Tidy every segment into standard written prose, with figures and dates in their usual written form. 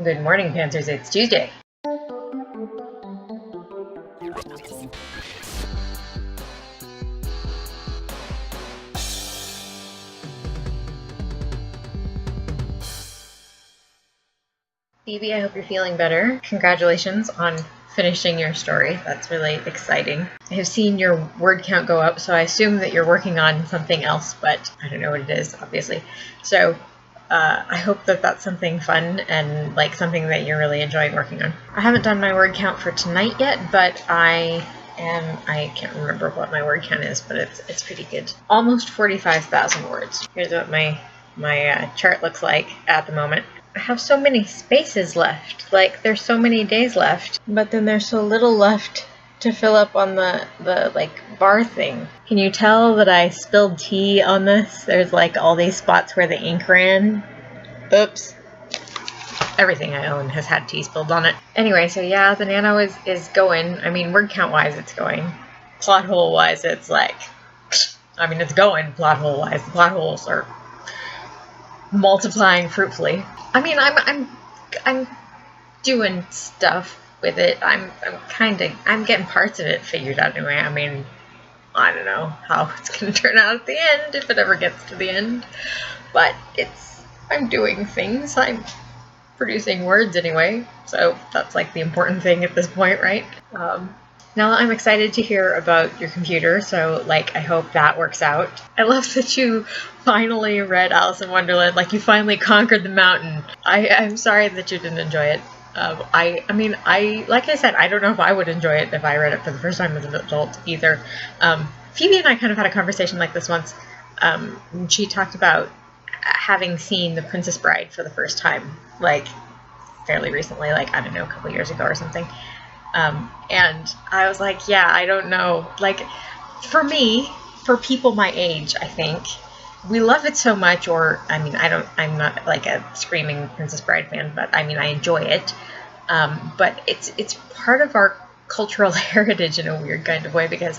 Good morning, Panthers. It's Tuesday. Phoebe, I hope you're feeling better. Congratulations on finishing your story. That's really exciting. I have seen your word count go up, so I assume that you're working on something else, but I don't know what it is, obviously. So I hope that that's something fun and like something that you're really enjoying working on. I haven't done my word count for tonight yet, but I can't remember what my word count is, but it's pretty good. Almost 45,000 words. Here's what my chart looks like at the moment. I have so many spaces left. Like, there's so many days left, but then there's so little left to fill up on the like bar thing. Can you tell that I spilled tea on this? There's like all these spots where the ink ran. Oops. Everything I own has had tea spilled on it. Anyway, so yeah, the Nano is going. I mean, word count wise, it's going. Plot hole wise, it's like, I mean, it's going plot hole wise. The plot holes are multiplying fruitfully. I mean, I'm doing stuff with it. I'm getting parts of it figured out anyway. I mean, I don't know how it's gonna turn out at the end, if it ever gets to the end. But I'm doing things. I'm producing words anyway. So that's like the important thing at this point, right? Now I'm excited to hear about your computer, so like I hope that works out. I love that you finally read Alice in Wonderland, like you finally conquered the mountain. I'm sorry that you didn't enjoy it. Like I said, I don't know if I would enjoy it if I read it for the first time as an adult either. Phoebe and I kind of had a conversation like this once. She talked about having seen The Princess Bride for the first time, like fairly recently, like I don't know, a couple years ago or something. And I was like, yeah, I don't know. Like, for me, for people my age, I think, we love it so much, or, I mean, I'm not like a screaming Princess Bride fan, but I mean, I enjoy it. But it's part of our cultural heritage in a weird kind of way, because,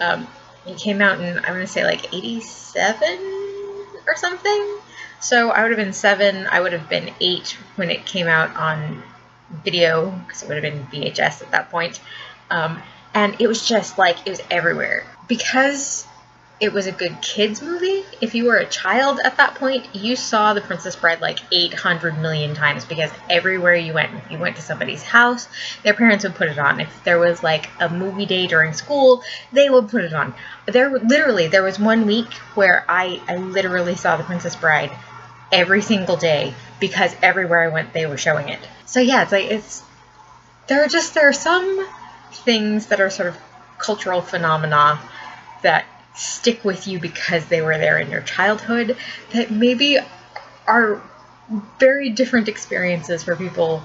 it came out in, I'm going to say like 87 or something. So I would have been 7, I would have been 8 when it came out on video, because it would have been VHS at that point. And it was just like, it was everywhere. Because it was a good kids movie, if you were a child at that point, you saw The Princess Bride like 800 million times, because everywhere you went, if you went to somebody's house, their parents would put it on. If there was like a movie day during school, they would put it on. There was one week where I literally saw The Princess Bride every single day, because everywhere I went, they were showing it. So yeah, it's like, there are some things that are sort of cultural phenomena that stick with you because they were there in your childhood, that maybe are very different experiences for people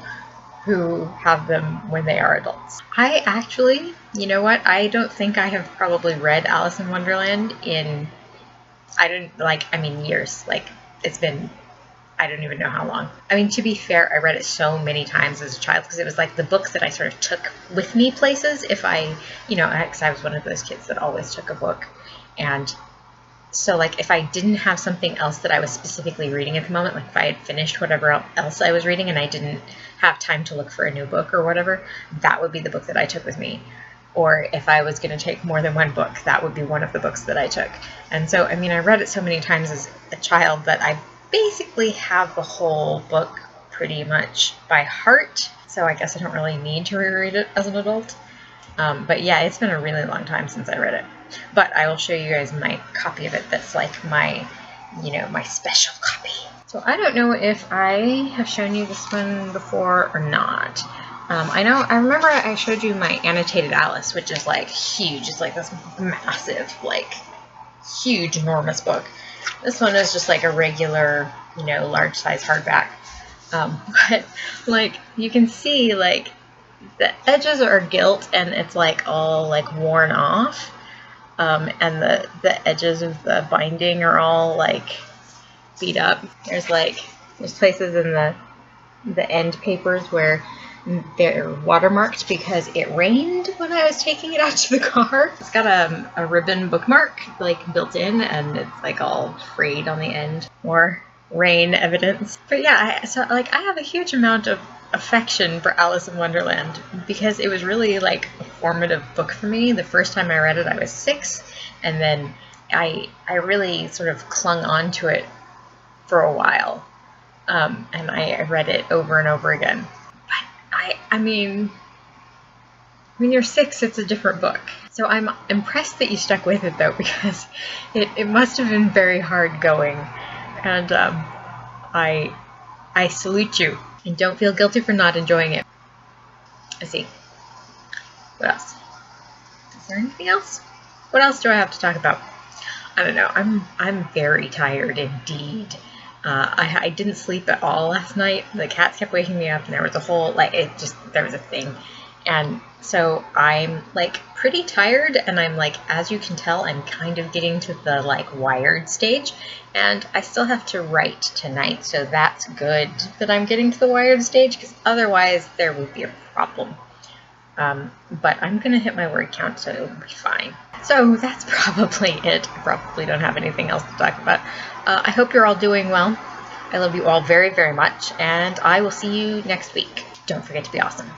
who have them when they are adults. I actually, you know what, I don't think I have probably read Alice in Wonderland in, years. Like, it's been, I don't even know how long. I mean, to be fair, I read it so many times as a child, because it was like the book that I sort of took with me places if I, because I was one of those kids that always took a book. And so like if I didn't have something else that I was specifically reading at the moment, like if I had finished whatever else I was reading and I didn't have time to look for a new book or whatever, that would be the book that I took with me. Or if I was going to take more than one book, that would be one of the books that I took. And so, I mean, I read it so many times as a child that I basically have the whole book pretty much by heart, so I guess I don't really need to reread it as an adult. But yeah, it's been a really long time since I read it. But I will show you guys my copy of it that's like my special copy. So I don't know if I have shown you this one before or not. I remember I showed you my annotated Alice, which is like huge. It's like this massive, like huge, enormous book. This one is just like a regular, large size hardback. But like you can see, like the edges are gilt and it's like all like worn off. And the edges of the binding are all like beat up. There's places in the end papers where they're watermarked because it rained when I was taking it out to the car. It's got a ribbon bookmark like built in, and it's like all frayed on the end. More rain evidence. But yeah, so like I have a huge amount of affection for Alice in Wonderland because it was really like a formative book for me. The first time I read it, I was 6, and then I really sort of clung on to it for a while, and I read it over and over again. But I mean, when you're 6, it's a different book. So I'm impressed that you stuck with it though, because it must have been very hard going, and I salute you, and don't feel guilty for not enjoying it. Let's see. What else? Is there anything else? What else do I have to talk about? I don't know. I'm very tired indeed. I didn't sleep at all last night. The cats kept waking me up, and there was a whole there was a thing, and so I'm like pretty tired, and I'm like, as you can tell, I'm kind of getting to the like wired stage, and I still have to write tonight, so that's good that I'm getting to the wired stage, because otherwise there would be a problem. But I'm gonna hit my word count, so it'll be fine. So that's probably it. I probably don't have anything else to talk about. I hope you're all doing well. I love you all very, very much, and I will see you next week. Don't forget to be awesome.